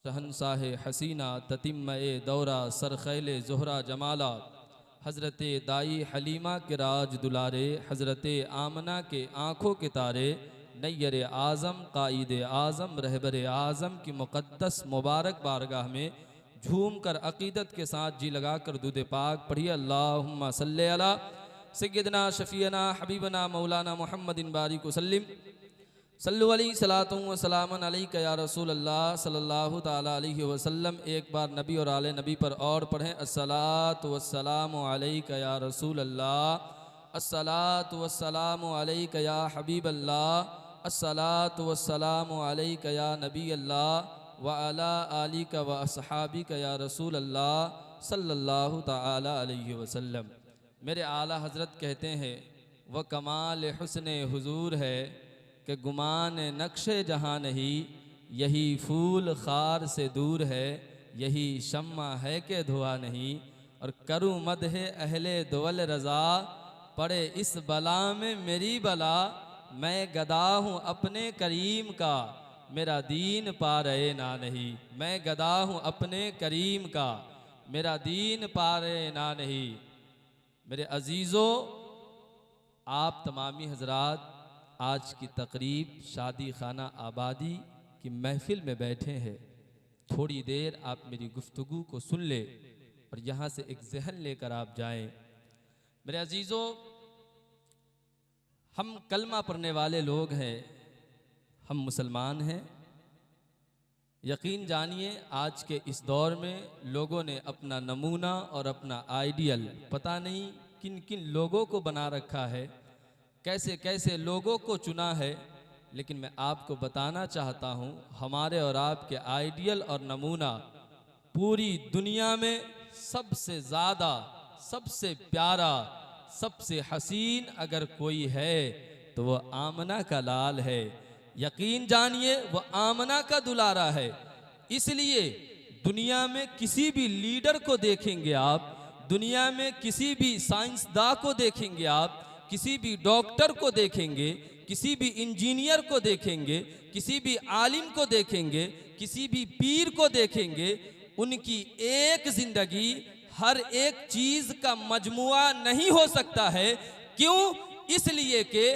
शहनशाह हसीना ततिम्मे दौरा सरखैल ज़ोहरा जमाला हज़रत दाई हलीमा के राज दुलारे हज़रत आमना के आँखों के तारे नैयर आज़म कायद आज़म रहबर आज़म की मुक़द्दस मुबारक बारगाह में झूम कर अक़ीदत के साथ जी लगा कर दूध पाक पढ़िए। अल्लाहुम्मा सल्ली अला सय्यदना शफ़ीना हबीबना मौलाना मुहम्मदिन बारिक वसल्लिम सल्लु अलैहि सलातु व सलामन अलैका या रसूल अल्लाह सल्लल्लाहु ताला अलैहि वसल्लम। एक बार नबी और आले नबी पर और पढ़ें। अस्सलातु वस्सलामु अलैका या रसूल अल्लाह, अस्सलातु वस्सलामु अलैका या हबीब अल्लाह, अस्सलातु वस्सलामु अलैका या नबी अल्लाह व अला आलिका व अस्हाबिका या रसूल अल्लाह सल्लल्लाहु ताला अलैहि वसल्लम। मेरे आला हज़रत कहते हैं वह कमाल हुस्न हुजूर है कि गुमान नक्शे जहाँ नहीं, यही फूल खार से दूर है, यही शम्मा है कि धुआं नहीं। और करूँ मदह अहले दुवल रज़ा, पड़े इस बला में मेरी बला, मैं गदा हूँ अपने करीम का, मेरा दीन पा रहे ना नहीं। मैं गदा हूँ अपने करीम का, मेरा दीन पा रहे ना नहीं। मेरे अजीज़ों, आप तमामी हजरात आज की तकरीब शादी खाना आबादी की महफिल में बैठे हैं। थोड़ी देर आप मेरी गुफ्तगू को सुन ले और यहाँ से एक जहन लेकर आप जाएं। मेरे अजीज़ों, हम कलमा पढ़ने वाले लोग हैं, हम मुसलमान हैं। यकीन जानिए आज के इस दौर में लोगों ने अपना नमूना और अपना आइडियल पता नहीं किन किन लोगों को बना रखा है, कैसे कैसे लोगों को चुना है। लेकिन मैं आपको बताना चाहता हूँ, हमारे और आपके आइडियल और नमूना पूरी दुनिया में सबसे ज़्यादा, सबसे प्यारा, सबसे हसीन अगर कोई है तो वह आमना का लाल है। यकीन जानिए वह आमना का दुलारा है। इसलिए दुनिया में किसी भी लीडर को देखेंगे आप, दुनिया में किसी भी साइंसदान को देखेंगे आप, किसी भी डॉक्टर को देखेंगे, किसी भी इंजीनियर को देखेंगे, किसी भी आलिम को देखेंगे, किसी भी पीर को देखेंगे, उनकी एक जिंदगी हर एक चीज का मजमुआ नहीं हो सकता है। क्यों? इसलिए कि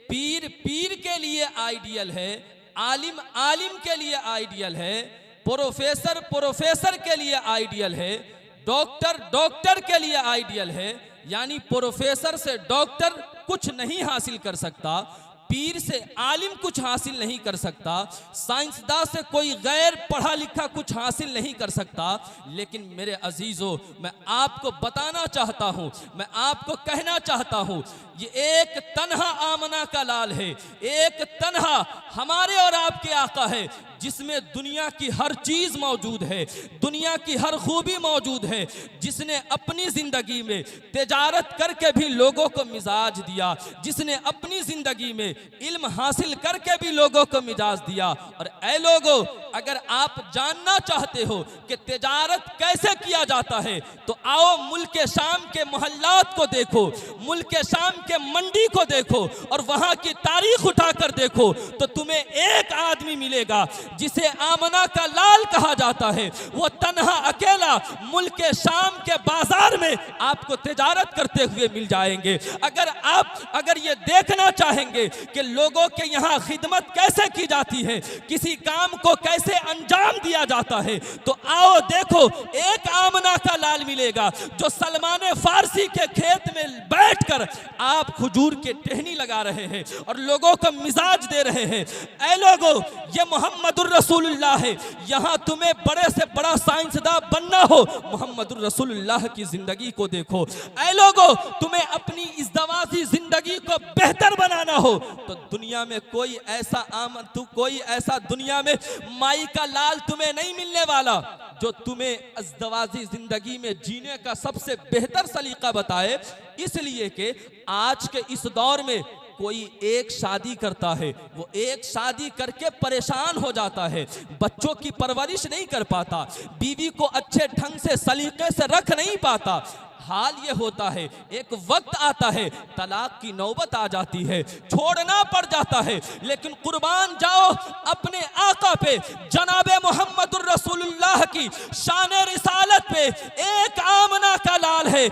पीर पीर के लिए आइडियल है, आलिम आलिम के लिए आइडियल है, प्रोफेसर प्रोफेसर के लिए आइडियल है, डॉक्टर डॉक्टर के लिए आइडियल है। यानी प्रोफेसर से डॉक्टर कुछ नहीं हासिल कर सकता, पीर से आलिम कुछ हासिल नहीं कर सकता, साइंसदान से कोई गैर पढ़ा लिखा कुछ हासिल नहीं कर सकता। लेकिन मेरे अजीजों, मैं आपको बताना चाहता हूं, मैं आपको कहना चाहता हूं, ये एक तन्हा आमना का लाल है, एक तन्हा हमारे और आपके आका है, जिसमें दुनिया की हर चीज मौजूद है, दुनिया की हर खूबी मौजूद है, जिसने अपनी जिंदगी में तिजारत करके भी लोगों को मिजाज दिया, जिसने अपनी जिंदगी में इल्म हासिल करके भी लोगों को मिजाज दिया। और ऐ लोगों, अगर आप जानना चाहते हो कि तिजारत कैसे किया जाता है तो आओ मुल्क शाम के मोहल्लात को देखो, मुल्क शाम के मंडी को देखो और वहां की तारीख उठाकर देखो तो तुम्हें एक आदमी मिलेगा जिसे आमना का लाल कहा जाता है। वो तन्हा अकेला मुल्क शाम के बाजार में आपको तिजारत करते हुए मिल जाएंगे। अगर ये देखना चाहेंगे कि लोगों के यहाँ खिदमत कैसे की जाती है, किसी काम को कैसे अंजाम दिया जाता है, तो आओ देखो, एक आमना का लाल मिलेगा जो सलमान फारसी के खेत में बैठकर आप खजूर के टहनी लगा रहे हैं और लोगों को मिजाज दे रहे हैं। ऐ लोगों, ये मोहम्मदुर रसूलुल्लाह है। यहाँ तुम्हें बड़े से बड़ा साइंसदान बनना हो, मोहम्मदुर रसूलुल्लाह की जिंदगी को देखो। ऐ लोगों, तुम्हें अपनी इस दवासी जिंदगी को बेहतर बनाना हो तो दुनिया में कोई ऐसा दुनिया में माई का लाल तुम्हें नहीं मिलने वाला जो तुम्हें अज़दवाजी जिंदगी में जीने का सबसे बेहतर सलीका बताए। इसलिए कि आज के इस दौर में कोई एक शादी करता है, वो एक शादी करके परेशान हो जाता है, बच्चों की परवरिश नहीं कर पाता, बीवी को अच्छे ढंग से सलीके से रख नहीं पाता। हाल ये होता है, एक वक्त आता है तलाक की नौबत आ जाती है, छोड़ना पड़ जाता है। लेकिन कुर्बान जाओ अपने आका पे, जनाबे मोहम्मदुर रसूलुल्लाह की शान रिसालत पे एक आमना का लाल है,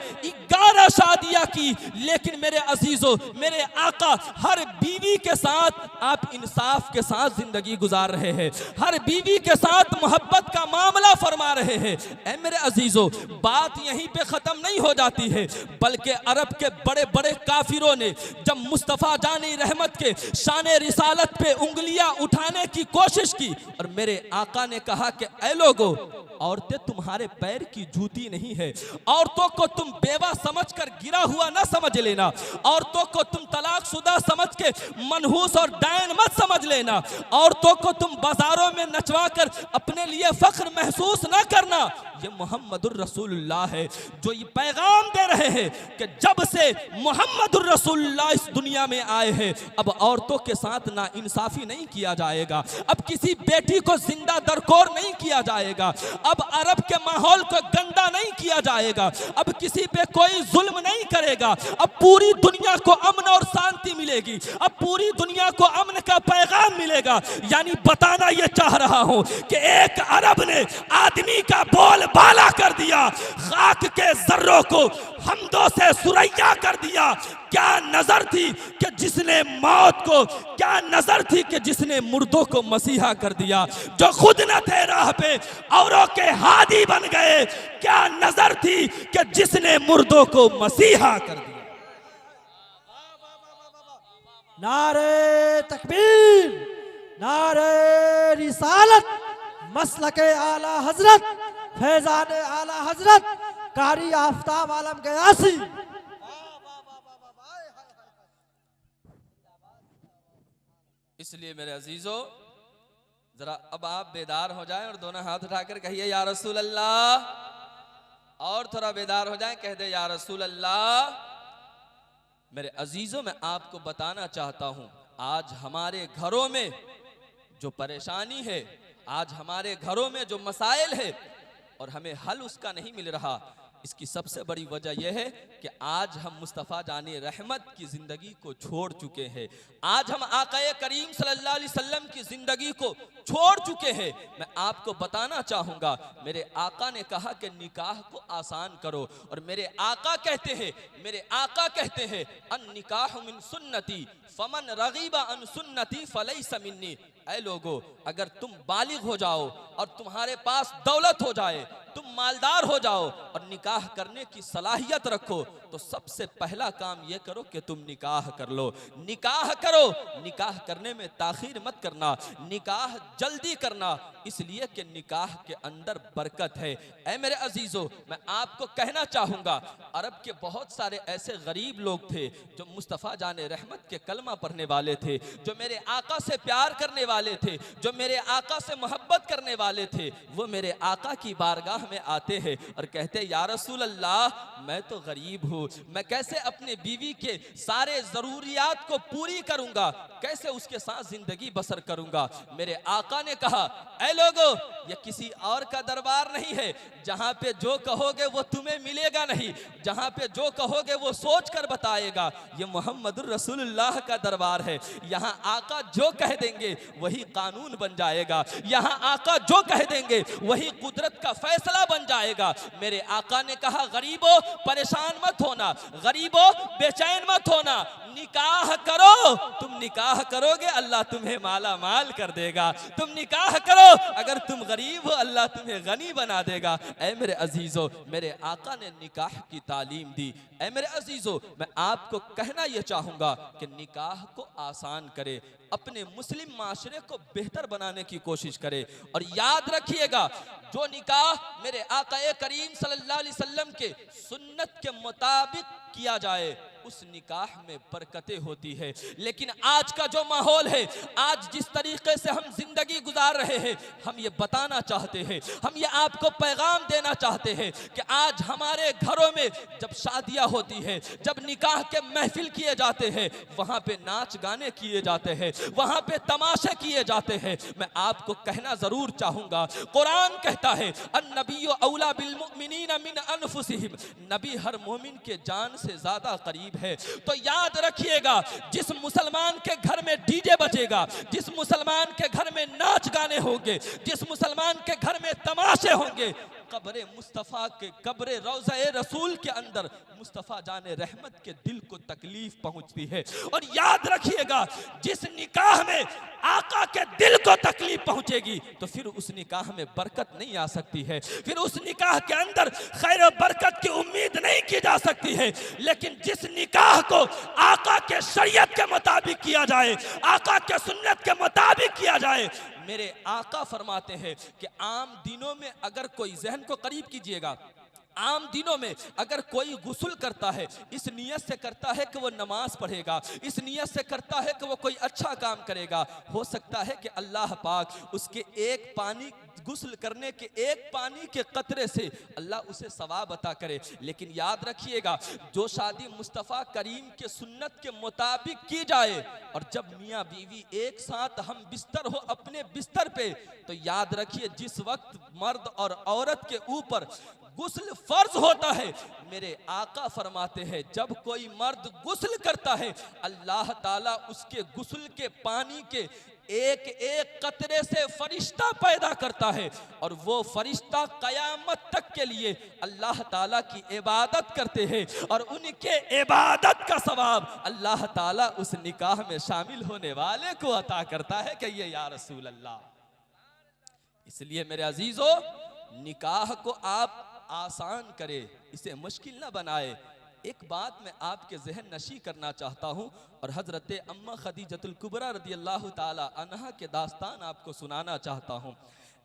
11 शादियां की, लेकिन मेरे अजीजों, मेरे आका हर बीवी के साथ आप इंसाफ के साथ जिंदगी गुजार रहे हैं, हर बीवी के साथ मोहब्बत का मामला फरमा रहे हैं। ऐ मेरे अजीजों, बात यहीं पे खत्म नहीं हो जाती है, बल्कि अरब के बड़े बड़े काफिरों ने जब मुस्तफ़ा जानी रहमत के शान रिसालत पे उंगलियां उठाने की कोशिश की और मेरे आका ने कहा कि ऐ लोगों, औरतें तुम्हारे पैर की जूती नहीं है, औरतों को तुम बेवा समझकर गिरा हुआ ना समझ लेना, औरतों को तुम तलाकशुदा समझ के मनहूस और डायन मत समझ लेना, औरतों को तुम बाजारों में नचवा कर अपने लिए फख्र महसूस ना करना। ये मोहम्मदुर रसूलुल्लाह है जो ये पैगाम दे रहे हैं कि जब से मोहम्मदुर रसूलुल्लाह इस दुनिया में आए हैं, अब औरतों के साथ ना इंसाफी नहीं किया जाएगा, अब किसी बेटी को जिंदा दरकोर नहीं किया जाएगा, अब अरब के माहौल को गंदा नहीं किया जाएगा, अब किसी पे कोई जुल्म नहीं करेगा, अब पूरी दुनिया को अमन और शांति मिलेगी, अब पूरी दुनिया को अमन का पैगाम मिलेगा। यानी बताना यह चाह रहा हूं कि एक अरब ने आदमी का बोल बाला कर दिया, खाक के जर्रों को हमदों से सुरैया कर दिया। क्या नजर थी कि जिसने मौत को, क्या नजर थी कि जिसने मुर्दों को मसीहा कर दिया, जो खुद न थे राह पे औरों के हादी बन गए। क्या नजर थी कि जिसने मुर्दों को मसीहा कर दिया। नारे तकबीर, नारे रिसालत, मसलके आला हजरत, फैजान आला हजरत, कारी आफ्ताब आलम गयासी। इसलिए मेरे अजीजों, जरा अब आप बेदार हो जाएं और दोनों हाथ उठाकर कहिए या रसूल अल्लाह, और थोड़ा बेदार हो जाएं, कह दे या रसूल अल्लाह। मेरे अजीजों, मैं आपको बताना चाहता हूं, आज हमारे घरों में जो परेशानी है, आज हमारे घरों में जो मसाइल है और हमें हल उसका नहीं मिल रहा, इसकी सबसे बड़ी वजह यह है कि आज हम मुस्तफ़ा जाने रहमत की ज़िंदगी को छोड़ चुके हैं। आज हम आक़ाए करीम सल्लल्लाहु अलैहि वसल्लम की ज़िंदगी को छोड़ चुके हैं। मैं आपको बताना चाहूँगा, मेरे आका ने कहा कि निकाह को आसान करो, और मेरे आका कहते हैं अन निकाह मिन सुन्नती फमन रगीबा अन सुन्नती फलैसा मिन्नी। ऐ लोगो, अगर तुम बालिग हो जाओ और तुम्हारे पास दौलत हो जाए, तुम मालदार हो जाओ और निकाह करने की सलाहियत रखो, तो सबसे पहला काम ये करो कि तुम निकाह कर लो। निकाह करो, निकाह करने में ताखीर मत करना, निकाह जल्दी करना, इसलिए कि निकाह के अंदर बरकत है। ऐ मेरे अजीजों, मैं आपको कहना चाहूँगा, अरब के बहुत सारे ऐसे गरीब लोग थे जो मुस्तफ़ा जाने रहमत के कलमा पढ़ने वाले थे, जो मेरे आका से प्यार करने वाले थे, जो मेरे आका से मोहब्बत करने वाले थे। वो मेरे आका की बारगाह में आते हैं और कहते या रसूल अल्लाह, मैं तो गरीब हूँ, मैं कैसे अपने बीवी के सारे ज़रूरियात को पूरी करूँगा, कैसे उसके साथ ज़िंदगी बसर करूँगा। मेरे आका ने कहा, ऐ लोगो, ये किसी और का दरबार नहीं है, जहाँ पे जो कहोगे वो तुम्हें मिलेगा नहीं, जहाँ पे जो कहोगे वो सोच कर बताएगा। ये मोहम्मदुर रसूलुल्लाह का दरबार है। यहाँ आका जो कह देंगे वही कानून बन जाएगा, यहाँ आका जो कह देंगे वही कुदरत का फैसला बन जाएगा। मेरे आका ने कहा, गरीबों परेशान मत होना, गरीबों बेचैन मत होना, निकाह करो। तुम निकाह करोगे अल्लाह तुम्हें माला माल कर देगा, तुम निकाह करो, अगर तुम गरीब हो अल्लाह तुम्हें गनी बना देगा। ऐ मेरे अजीजों, मेरे आका ने निकाह की तालीम दी। ऐ मेरे अजीजों, मैं आपको कहना यह चाहूँगा कि निकाह को आसान करे, अपने मुस्लिम माशरे को बेहतर बनाने की कोशिश करे। और याद रखिएगा, जो निकाह मेरे आका करीम सल्लल्लाहु अलैहि वसल्लम के सुन्नत के मुताबिक किया जाए, उस निकाह में बरकतें होती है। लेकिन आज का जो माहौल है, आज जिस तरीके से हम जिंदगी गुजार रहे हैं, हम ये बताना चाहते हैं, हम ये आपको पैगाम देना चाहते हैं कि आज हमारे घरों में जब शादियां होती है, जब निकाह के महफिल किए जाते हैं, वहाँ पे नाच गाने किए जाते हैं, वहाँ पे तमाशे किए जाते हैं। मैं आपको कहना जरूर चाहूँगा, कुरान कहता है अन्नबिय्यु औला बिल मुमिनीना मिन अनफुसिहिम, नबी हर मोमिन के जान से ज्यादा करीब करीब है। तो याद रखिएगा, जिस मुसलमान के घर में डीजे बजेगा, जिस मुसलमान के घर में नाच गाने होंगे, जिस मुसलमान के घर में तमाशे होंगे, कब्रे मुस्तफ़ा के कब्रे रोज़ा रसूल के अंदर मुस्तफ़ा जाने रहमत के दिल को तकलीफ पहुंचती है। और याद रखिएगा, जिस निकाह में आका के दिल को तकलीफ पहुंचेगी तो फिर उस निकाह में बरकत नहीं आ सकती है, फिर उस निकाह के अंदर खैर और बरकत की उम्मीद नहीं की जा सकती है। लेकिन जिस निकाह को आका के शरीयत के मुताबिक किया जाए, आका के सुन्नत के मुताबिक किया जाए, मेरे आका फरमाते हैं कि आम दिनों में अगर कोई, जहन को करीब कीजिएगा, आम दिनों में अगर कोई गुस्ल करता है, इस नियत से करता है कि वो नमाज पढ़ेगा, इस नियत से करता है कि वो कोई अच्छा काम करेगा, हो सकता है कि अल्लाह पाक उसके एक पानी गुस्ल करने के एक पानी के कतरे से अल्लाह उसे सवाब अता करे। लेकिन याद रखिएगा, जो शादी मुस्तफ़ा करीम के सुन्नत के मुताबिक की जाए और जब मियाँ बीवी एक साथ हम बिस्तर हो अपने बिस्तर पे, तो याद रखिए जिस वक्त मर्द और औरत के ऊपर गुस्ल फर्ज होता है, मेरे आका फरमाते हैं जब कोई मर्द गुस्ल करता है, अल्लाह ताला उसके गुस्ल के पानी के एक एक कतरे से फरिश्ता पैदा करता है और वो फरिश्ता कयामत तक के लिए अल्लाह ताला की इबादत करते हैं और उनके इबादत का सवाब अल्लाह ताला उस निकाह में शामिल होने वाले को अता करता है। कहिए या रसूल अल्लाह। इसलिए मेरे अजीजों, निकाह को आप आसान करे, इसे मुश्किल ना बनाए। एक बात मैं आपके जहन नशी करना चाहता हूँ और हज़रत अम्मा खदीजतुल कुबरा रदी अल्लाह ताला अन्हा के दास्तान आपको सुनाना चाहता हूँ।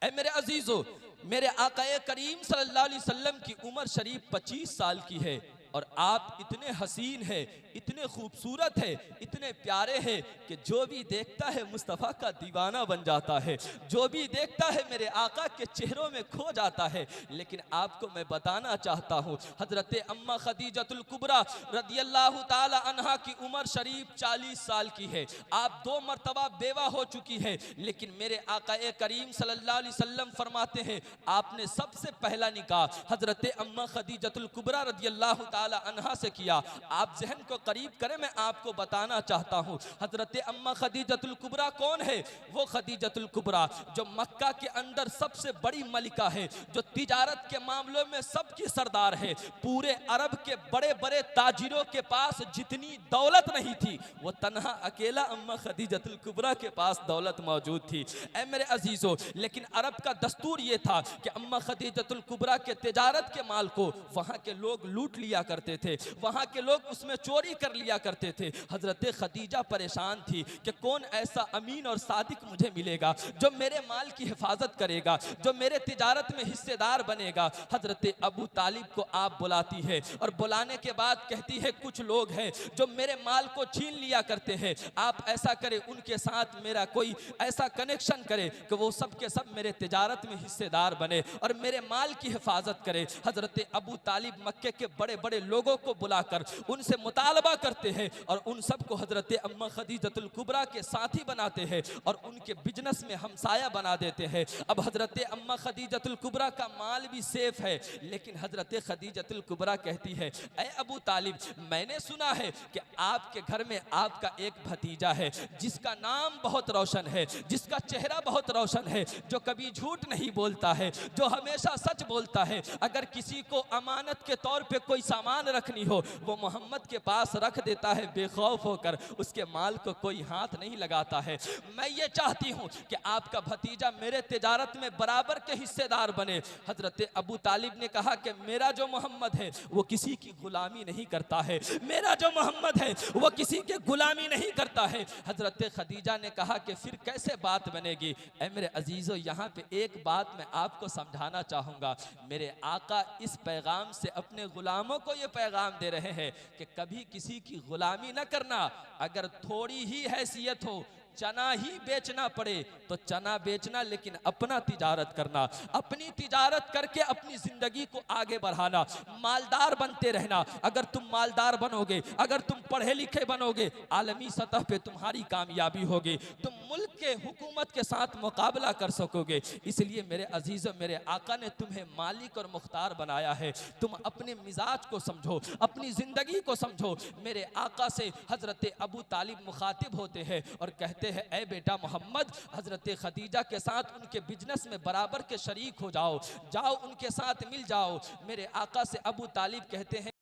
ऐ मेरे अजीजों, मेरे आक़ाए करीम सल्लल्लाहु अलैहि वसल्लम की उम्र शरीफ 25 साल की है और आप इतने हसीन हैं, इतने खूबसूरत हैं, इतने प्यारे हैं कि जो भी देखता है मुस्तफ़ा का दीवाना बन जाता है, जो भी देखता है मेरे आका के चेहरों में खो जाता है। लेकिन आपको मैं बताना चाहता हूँ, हज़रत अम्मा खदीजतुल कुबरा रदियल्लाहु ताला अन्हा की उम्र शरीफ 40 साल की है। आप 2 मरतबा बेवा हो चुकी है, लेकिन मेरे आक़ाए करीम सल्लल्लाहु अलैहि वसल्लम फरमाते हैं आपने सबसे पहला निकाह हज़रत अम्मा खदीजतुल कुबरा रदियल्लाहु ताला अन्हा से किया। आप जहन को करीब करें, मैं आपको बताना चाहता हूँ हज़रत अम्मा खदीजतुल कुबरा कौन है। वो खदीजतुल कुबरा जो मक्का के अंदर सबसे बड़ी मलिका है, जो तिजारत के मामलों में सबकी सरदार है। पूरे अरब के बड़े बड़े ताजिरों के पास जितनी दौलत नहीं थी, वो तन्हा अकेला अम्मा खदीजतुल कुबरा के पास दौलत मौजूद थी। ऐ मेरे अजीजों, लेकिन अरब का दस्तूर ये था कि अम्मा खदीजतुल कुबरा के तिजारत के माल को वहाँ के लोग लूट लिया करते थे, वहाँ के लोग उसमें चोरी कर लिया करते थे। हजरत खदीजा परेशान थी कि कौन ऐसा अमीन और सादिक मुझे मिलेगा जो मेरे माल की हिफाजत करेगा, जो मेरे तिजारत में हिस्सेदार बनेगा। हजरत अबू तालिब को आप बुलाती है और बुलाने के बाद कहती है कुछ लोग हैं जो मेरे माल को छीन लिया करते हैं, आप ऐसा करें उनके साथ मेरा कोई ऐसा कनेक्शन करे कि वो सब के सब मेरे तिजारत में हिस्सेदार बने और मेरे माल की हिफाजत करे। हजरत अबू तालिब मक्के के बड़े बड़े लोगों को बुलाकर उनसे मुतालबा करते हैं और उन सबको हजरत अम्मा खदीजतुल कुबरा के साथी बनाते हैं और उनके बिजनेस में हमसाया बना देते हैं। अब हजरत अम्मा खदीजतुल कुबरा का माल भी सेफ है, लेकिन हजरत खदीजतुल कुबरा कहती है ऐ अबू तालिब, मैंने सुना है कि आपके घर में आपका एक भतीजा है जिसका नाम बहुत रोशन है, जिसका चेहरा बहुत रोशन है, जो कभी झूठ नहीं बोलता है, जो हमेशा सच बोलता है। अगर किसी को अमानत के तौर पे कोई सामान रखनी हो, वो मोहम्मद के पास रख देता है बेखौफ होकर, उसके माल को कोई हाथ नहीं लगाता है। मैं ये चाहती हूँ कि आपका भतीजा मेरे तिजारत में बराबर के हिस्सेदार बने। हजरत अबू तालिब ने कहा कि मेरा जो मोहम्मद है वो किसी की गुलामी नहीं करता है, मेरा जो मोहम्मद है वो किसी के गुलामी नहीं करता है। हजरत खदीजा ने कहा कि फिर कैसे बात बनेगी। ऐ मेरे अजीजों, यहाँ पे एक बात मैं आपको समझाना चाहूँगा। मेरे आका इस पैगाम से अपने गुलामों को ये पैगाम दे रहे हैं कि कभी किसी की गुलामी न करना। अगर थोड़ी ही हैसियत हो, चना ही बेचना पड़े तो चना बेचना, लेकिन अपना तिजारत करना, अपनी तिजारत करके अपनी जिंदगी को आगे बढ़ाना, मालदार बनते रहना। अगर तुम मालदार बनोगे, अगर तुम पढ़े लिखे बनोगे, आलमी सतह पे तुम्हारी कामयाबी होगी। तुम मुल्क के हुकूमत के साथ मुकाबला कर सकोगे। इसलिए मेरे अजीज़ों, मेरे आका ने तुम्हें मालिक और मुख्तार बनाया है। तुम अपने मिजाज को समझो, अपनी ज़िंदगी को समझो। मेरे आका से हज़रत अबू तालिब मुखातिब होते हैं और कहते हैं, ए बेटा मोहम्मद, हज़रत खदीजा के साथ उनके बिजनेस में बराबर के शरीक हो जाओ, जाओ उनके साथ मिल जाओ। मेरे आका से अबू तालिब कहते हैं,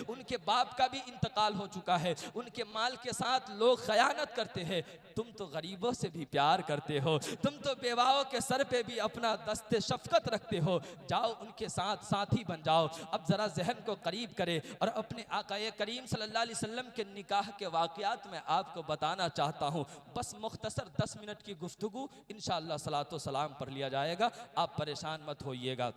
उनके बाप का भी इंतकाल हो चुका है, उनके माल के साथ लोग खयानत करते हैं, तुम तो गरीबों से भी प्यार करते हो, तुम तो बेवाओं के सर पे भी अपना दस्ते शफकत रखते हो, जाओ उनके साथ साथी बन जाओ। अब ज़रा जहन को करीब करे और अपने आकाए करीम सल्लल्लाहु अलैहि वसल्लम के निकाह के वाक़यात में आपको बताना चाहता हूँ। बस मुख्तसर 10 मिनट की गुफ्तगू, इंशाअल्लाह सलातो सलाम पर लिया जाएगा, आप परेशान मत होइएगा।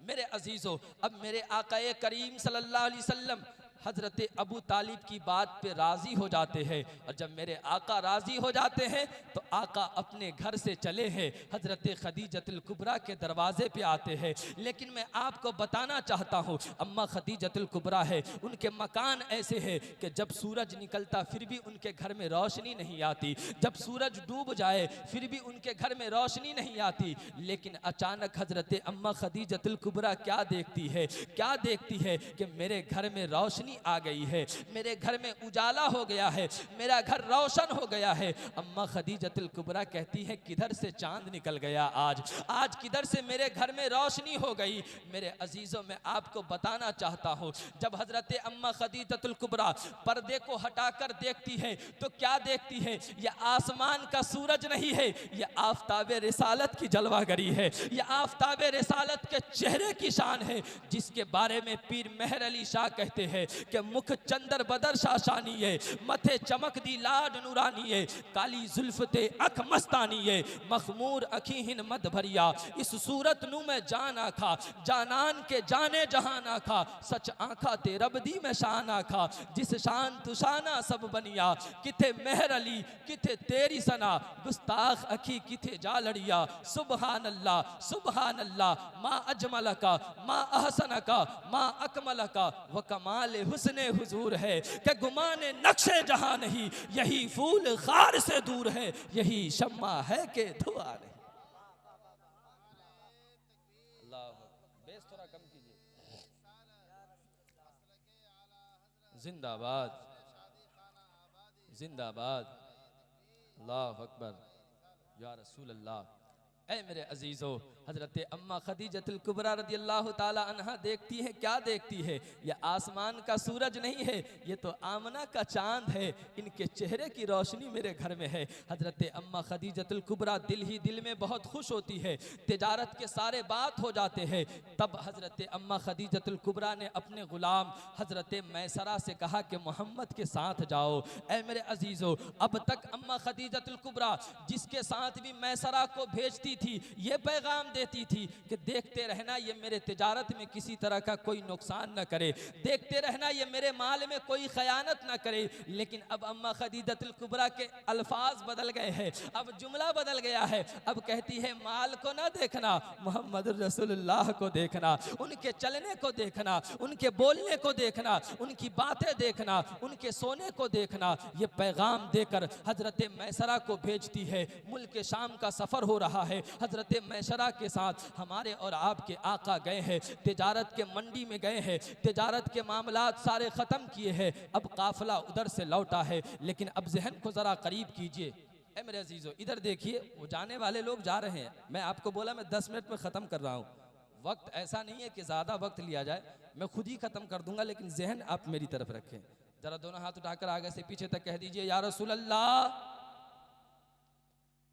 मेरे अजीज़ों, अब मेरे आकाए करीम सल्लल्लाहु अलैहि वसल्लम हज़रत अबू तालिब की बात पे राज़ी हो जाते हैं, और जब मेरे आका राज़ी हो जाते हैं तो आका अपने घर से चले हैं, हज़रत खदीजतुल कुबरा के दरवाज़े पे आते हैं। लेकिन मैं आपको बताना चाहता हूँ, अम्मा खदीजतुल कुबरा है, उनके मकान ऐसे है कि जब सूरज निकलता फिर भी उनके घर में रोशनी नहीं आती, जब सूरज डूब जाए फिर भी उनके घर में रोशनी नहीं आती। लेकिन अचानक हज़रत अम्मा खदीजतुल कुबरा क्या देखती है, क्या देखती है कि मेरे घर में रोशनी आ गई है, मेरे घर में उजाला हो गया है, मेरा घर रोशन हो गया है। अम्मा खदीजतुल कुबरा कहती है, किधर से चांद निकल गया आज किधर से मेरे घर में रोशनी हो गई। मेरे अजीज़ों, मैं आपको बताना चाहता हूँ, जब हज़रत अम्मा खदीजतुल कुबरा पर्दे को हटाकर देखती है तो क्या देखती है, यह आसमान का सूरज नहीं है, यह आफताब रिसालत की जलवागरी है, यह आफताब रिसालत के चेहरे की शान है, जिसके बारे में पीर मेहर अली शाह कहते हैं कि मुख चंदर बदर शाशानी है, मथे चमक दी लाड नूरानी है, काली जुल्फते अख मस्तानी है, मखमूर अखीहिन मद भरिया, इस सूरत नू में जान आखा, जानन के जाने जहान आखा, सच आखा ते रबदी में शान आखा, जिस शान तुशाना सब बनिया, किथे मेहर अली किथे तेरी सना, गुस्ताख अखी किथे जा लड़िया, सुबहान अल्लाह, मा अजमल का, मा अहसन का, मा अकमल का, व कमाल हुस्ने हुजूर है कि गुमाने नक्शे जहां नहीं, यही फूल खार से दूर है, यही शम्मा है कि धुआं नहीं। अल्लाह, बेस थोड़ा कम कीजिए। जिंदाबाद जिंदाबाद, अल्लाह अकबर, या रसूल अल्लाह। ऐ मेरे अजीज़ों, हज़रत अम्मा खदीजतुल कुबरा रज़ियल्लाहु ताला अन्हा देखती है, क्या देखती है, यह आसमान का सूरज नहीं है, ये तो आमना का चांद है, इनके चेहरे की रोशनी मेरे घर में है। हज़रत अम्मा खदीजतुल कुबरा दिल ही दिल में बहुत खुश होती है, तिजारत के सारे बात हो जाते हैं। तब हज़रत अम्मा खदीजतुल कुबरा ने अपने ग़ुलाम हज़रत मैसरा से कहा कि मोहम्मद के साथ जाओ। ऐ मेरे अजीज़ों, अब तक अम्मा खदीजतुल कुबरा जिसके साथ भी मैसरा को भेजती थी, ये पैगाम देती थी कि देखते रहना ये मेरे तिजारत में किसी तरह का कोई नुकसान न करे, देखते रहना ये मेरे माल में कोई खयानत न करे। लेकिन अब अम्मा खदीजतुल कुबरा के अल्फाज बदल गए हैं, अब जुमला बदल गया है। अब कहती है, माल को ना देखना, मोहम्मद रसूलुल्लाह को देखना, उनके चलने को देखना, उनके बोलने को देखना, उनकी बातें देखना, उनके सोने को देखना। ये पैगाम देकर हजरत मैसरा को भेजती है। मुल्क शाम का सफ़र हो रहा है, हजरत मैसरा के साथ हमारे और आपके आका गए हैं, तिजारत के मंडी में गए हैं, तिजारत के मामलात सारे ख़त्म किए हैं। अब काफ़िला उधर से लौटा है, लेकिन अब जहन को ज़रा करीब कीजिए। ऐ मेरे अजीज़ों, इधर देखिए, वो जाने वाले लोग जा रहे हैं। मैं आपको बोला मैं 10 मिनट में ख़त्म कर रहा हूँ। वक्त ऐसा नहीं है कि ज़्यादा वक्त लिया जाए, मैं खुद ही ख़त्म कर दूंगा, लेकिन जहन आप मेरी तरफ रखें। ज़रा दोनों हाथ उठाकर आगे से पीछे तक कह दीजिए, या रसूल अल्लाह।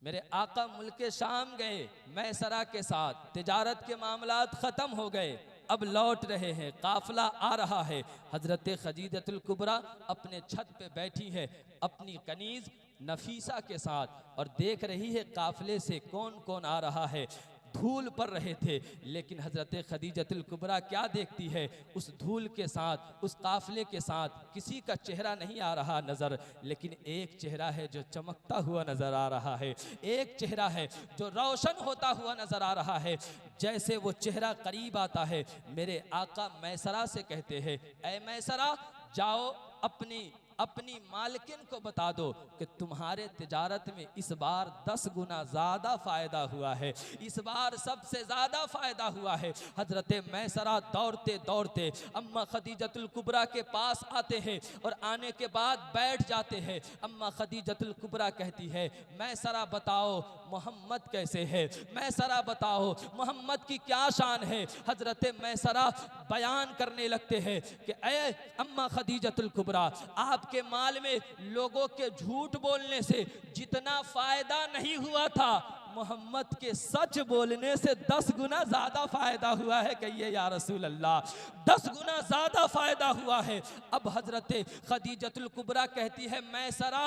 मेरे आका मुल्क शाम गए मैसरा के साथ, तिजारत के मामलात ख़त्म हो गए, अब लौट रहे हैं, काफ़िला आ रहा है। हज़रत खदीजतुल कुबरा अपने छत पे बैठी है अपनी कनीज़ नफीसा के साथ, और देख रही है काफ़िले से कौन कौन आ रहा है। धूल पर रहे थे, लेकिन हज़रत खदीजतुल कुबरा क्या देखती है, उस धूल के साथ, उस काफ़िले के साथ किसी का चेहरा नहीं आ रहा नज़र, लेकिन एक चेहरा है जो चमकता हुआ नज़र आ रहा है, एक चेहरा है जो रोशन होता हुआ नज़र आ रहा है। जैसे वो चेहरा करीब आता है, मेरे आका मैसरा से कहते हैं, ऐ मैसरा, जाओ अपनी अपनी मालकिन को बता दो कि तुम्हारे तिजारत में इस बार 10 गुना ज़्यादा फ़ायदा हुआ है, इस बार सबसे ज़्यादा फ़ायदा हुआ है। हज़रत मैसरा दौड़ते दौड़ते अम्मा खदीजतुल कुबरा के पास आते हैं और आने के बाद बैठ जाते हैं। अम्मा खदीजतुल कुबरा कहती है, मैसरा बताओ मोहम्मद कैसे है, मैसरा बताओ मोहम्मद की क्या शान है। हज़रत मैसरा बयान करने लगते हैं कि ऐ अम्मा खदीजतुल कुबरा, आपके माल में लोगों के झूठ बोलने से जितना फ़ायदा नहीं हुआ था, मोहम्मद के सच बोलने से 10 गुना ज़्यादा फ़ायदा हुआ है। कहिए या रसूल अल्लाह, 10 गुना ज़्यादा फ़ायदा हुआ है। अब हज़रत खदीजतुल कुबरा कहती है, मैसरा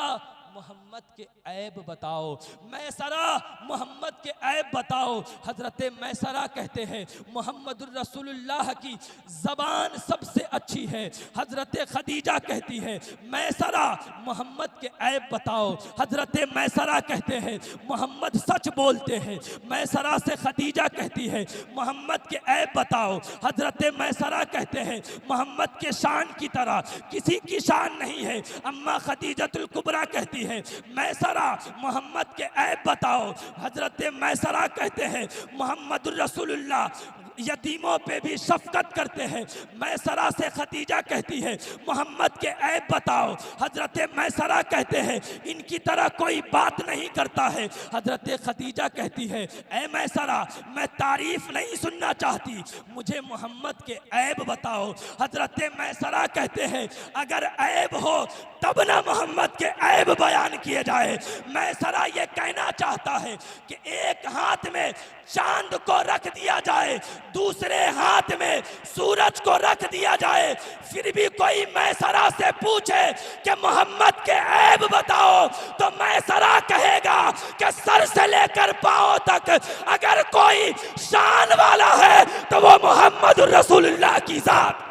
मोहम्मद के ऐब बताओ, मैसरा मोहम्मद के ऐब बताओ। हज़रत मैसरा कहते हैं, मोहम्मदुर रसूलुल्लाह की ज़बान सबसे अच्छी है। हज़रत खदीजा कहती है, मैसरा मोहम्मद के ऐब बताओ। हज़रत मैसरा कहते हैं, मोहम्मद सच बोलते हैं। मैसरा से खदीजा कहती है, मोहम्मद के ऐब बताओ। हज़रत मैसरा कहते हैं, मोहम्मद के शान की तरह किसी की शान नहीं है। अम्मा खदीजतुल कुबरा कहती है, मैसरा मोहम्मद के ऐब बताओ। हजरत मैसरा कहते हैं, मोहम्मदुर रसूलुल्लाह यतीमों पे भी शफकत करते हैं। मैसरा से खदीजा कहती है, मोहम्मद के ऐब बताओ। हजरत मैसरा कहते हैं, इनकी तरह कोई बात नहीं करता है। हजरत खदीजा कहती है, ऐ मैसरा, मैं तारीफ नहीं सुनना चाहती, मुझे मोहम्मद के ऐब बताओ। हजरत मैसरा कहते हैं, अगर ऐब हो तब ना मोहम्मद के ऐब बयान किए जाए। मैसरा ये कहना चाहता है कि एक हाथ में चांद को रख दिया जाए, दूसरे हाथ में सूरज को रख दिया जाए, फिर भी कोई मैसरा से पूछे कि मोहम्मद के ऐब बताओ, तो मैसरा कहेगा कि सर से लेकर पांव तक अगर कोई शान वाला है तो वो मोहम्मद रसूलुल्लाह की जात।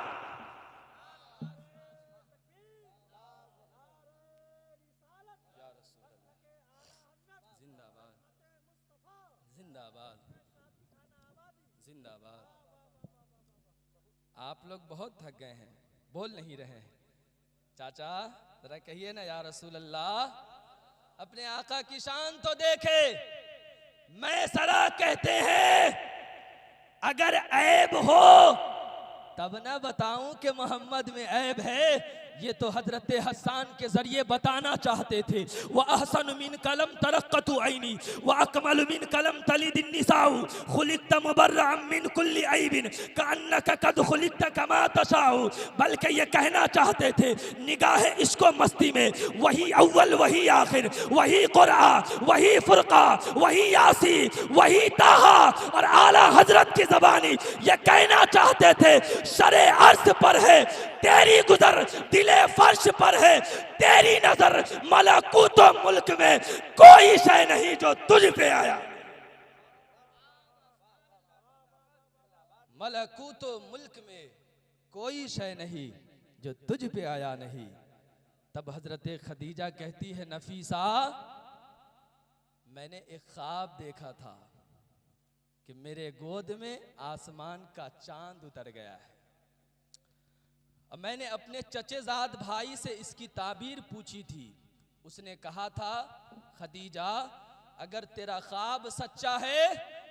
आप लोग बहुत थक गए हैं, बोल नहीं रहे हैं। चाचा जरा कहिए ना, या रसूल अल्लाह, अपने आका की शान तो देखे। मैसरा कहते हैं, अगर ऐब हो तब ना बताऊं कि मोहम्मद में ऐब है। ये तो हजरत हसन के जरिए बताना चाहते थे। वह अहसन मिन कलम तरक्कतु ऐनी व अकमल मिन कलम तलिदिन निसाउ खुलिक़्त मुबर्रअम मिन कुल्ली ऐबिन कअन्नका कद खुलिक़्त कमा तशाउ। बल्कि ये कहना चाहते थे, निगाह इश्क़ो मस्ती में वही अव्वल वही आखिर, वही कुरआ वही फुरका वही यासी वही ताहा। और आला हजरत की ज़बानी ये कहना चाहते थे, शरे अर्श पर है तेरी गुजर, दिले फर्श पर है तेरी नजर, मलकूतो मुल्क में कोई शय नहीं जो तुझ पे आया। मलकूतो मुल्क में कोई शय नहीं जो तुझ पे आया नहीं। तब हजरत खदीजा कहती है, नफीसा, मैंने एक ख्वाब देखा था कि मेरे गोद में आसमान का चांद उतर गया है। अब मैंने अपने चचेजाद भाई से इसकी ताबीर पूछी थी। उसने कहा था, खदीजा, अगर तेरा ख्वाब सच्चा है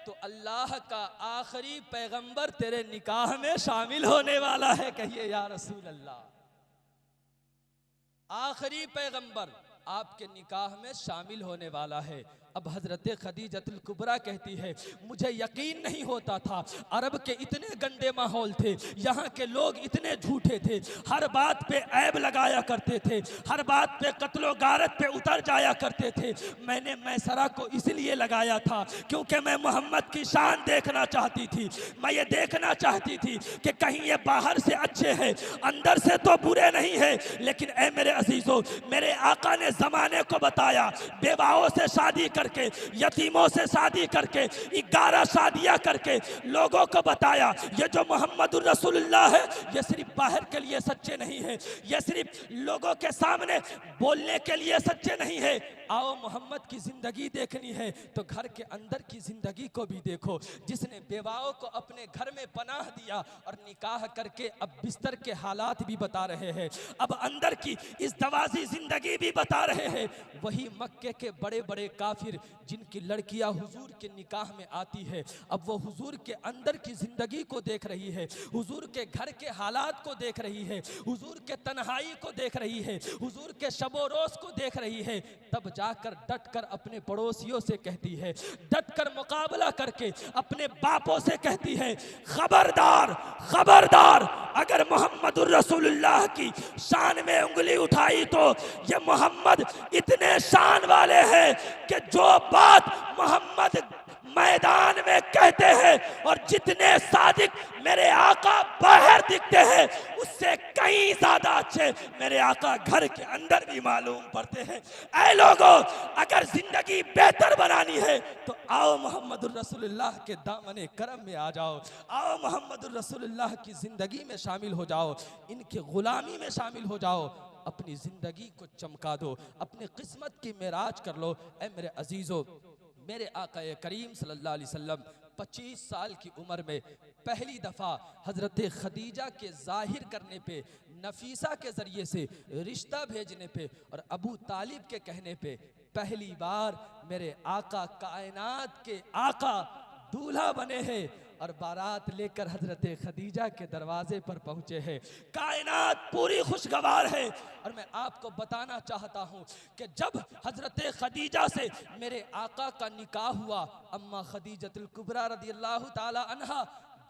तो अल्लाह का आखिरी पैगंबर तेरे निकाह में शामिल होने वाला है। कहिए या रसूल अल्लाह, आखिरी पैगंबर आपके निकाह में शामिल होने वाला है। अब हजरत खदीजतुल कुबरा कहती है, मुझे यकीन नहीं होता था। अरब के इतने गंदे माहौल थे, यहाँ के लोग इतने झूठे थे, हर बात पे ऐब लगाया करते थे, हर बात पे कत्लो गारत पे उतर जाया करते थे। मैंने मैसरा को इसलिए लगाया था क्योंकि मैं मोहम्मद की शान देखना चाहती थी। मैं ये देखना चाहती थी कि कहीं ये बाहर से अच्छे हैं, अंदर से तो बुरे नहीं है। लेकिन ऐ मेरे अजीजों, मेरे आका ने ज़माने को बताया, बेवाओं से शादी करके, यतीमों से शादी करके, 11 शादियां करके लोगों को बताया, ये जो मोहम्मदुर रसूलुल्लाह है ये सिर्फ बाहर के लिए सच्चे नहीं है, ये सिर्फ लोगों के सामने बोलने के लिए सच्चे नहीं है, आओ मोहम्मद की जिंदगी देखनी है तो घर के अंदर की जिंदगी को भी देखो, जिसने बेवाओं को अपने घर में पनाह दिया और निकाह करके अब बिस्तर के हालात भी बता रहे हैं, अब अंदर की इस दवाजी जिंदगी भी बता रहे हैं। वही मक्के के बड़े बड़े काफिर जिनकी लड़कियां हुजूर के निकाह में आती है, अब वो हुजूर के अंदर की जिंदगी को देख रही है, हुजूर के घर के हालात को देख रही है, हुजूर के तन्हाई को देख रही है, हुजूर के शबो रोज को देख रही है, तब जाकर डट कर अपने पड़ोसियों से कहती है, डट कर मुकाबला करके अपने बापों से कहती है, खबरदार खबरदार, अगर मोहम्मदुर रसूलुल्लाह की शान में उंगली उठाई तो ये मोहम्मद इतने शान वाले हैं कि जो बात मोहम्मद मैदान में कहते हैं और जितने सादिक मेरे आका बाहर दिखते हैं उससे कहीं ज्यादा अच्छे मेरे आका घर के अंदर भी मालूम पड़ते हैं। ऐ लोगों, अगर जिंदगी बेहतर बनानी है तो आओ मोहम्मदुर रसूलुल्लाह के दामने करम में आ जाओ, आओ मोहम्मदुर रसूलुल्लाह की जिंदगी में शामिल हो जाओ, इनकी गुलामी में शामिल हो जाओ, अपनी जिंदगी को चमका दो, अपनी किस्मत की मेराज कर लो। ऐ मेरे अजीजों, मेरे आका करीम सल्लल्लाहु अलैहि वसल्लम 25 साल की उम्र में पहली दफ़ा हज़रत खदीजा के ज़ाहिर करने पे, नफीसा के ज़रिए से रिश्ता भेजने पे और अबू तालिब के कहने पे पहली बार मेरे आका कायनात के आका दूल्हा बने हैं और बारात लेकर हजरत खदीजा के दरवाजे पर पहुंचे हैं। कायनात पूरी खुशगवार है और मैं आपको बताना चाहता हूं कि जब हजरत खदीजा से मेरे आका का निकाह हुआ, अम्मा खदीजतुल कुबरा रदियल्लाहु ताला अन्हा,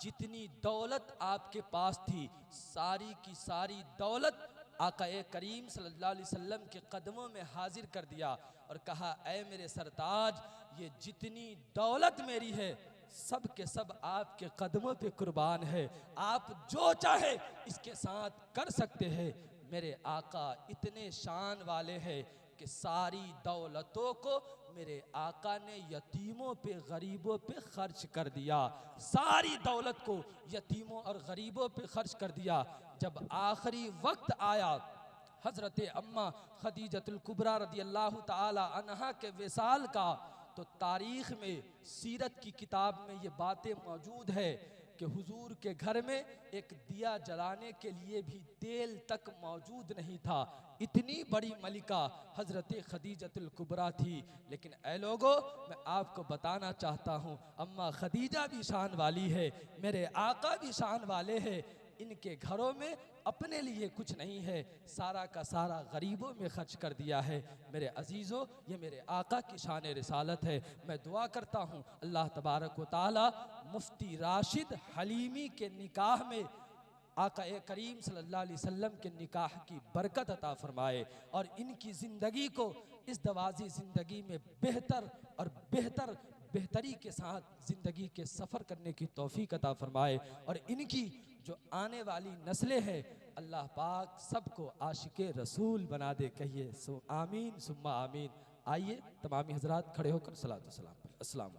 जितनी दौलत आपके पास थी सारी की सारी दौलत आका करीम सल्लल्लाहु अलैहि वसल्लम के कदमों में हाजिर कर दिया और कहा, ऐ मेरे सरताज, ये जितनी दौलत मेरी है सब के सब आपके कदमों पे कुर्बान है, आप जो चाहे इसके साथ कर सकते हैं। मेरे आका इतने शान वाले हैं कि सारी दौलतों को मेरे आका ने यतीमों पे गरीबों पे खर्च कर दिया, सारी दौलत को यतीमों और गरीबों पे खर्च कर दिया। जब आखिरी वक्त आया हजरत अम्मा खदीजतुल कुबरा रदियल्लाहु ताला अन्हा के विसाल का, तो तारीख में सीरत की किताब में ये बातें मौजूद है कि हुजूर के घर में एक दिया जलाने के लिए भी तेल तक मौजूद नहीं था। इतनी बड़ी मलिका हजरत खदीजतुल कुबरा थी। लेकिन ऐ लोगों, मैं आपको बताना चाहता हूँ, अम्मा खदीजा भी शान वाली है, मेरे आका भी शान वाले हैं। इनके घरों में अपने लिए कुछ नहीं है, सारा का सारा गरीबों में खर्च कर दिया है। मेरे अजीज़ों, ये मेरे आका की शान रिसालत है। मैं दुआ करता हूँ अल्लाह तबारक व ताला मुफ्ती राशिद हलीमी के निकाह में आका करीम सल्लल्लाहु अलैहि वसल्लम के निकाह की बरकत अता फरमाए और इनकी ज़िंदगी को इस दवाजी ज़िंदगी में बेहतर और बेहतरी के साथ ज़िंदगी के सफ़र करने की तौफीक अता फरमाए और इनकी जो आने वाली नस्लें हैं अल्लाह पाक सबको आशिके रसूल बना दे। कहिए सो आमीन सुम्मा आमीन। आइए तमामी हजरात खड़े होकर सलातो सलाम। अस्सलाम।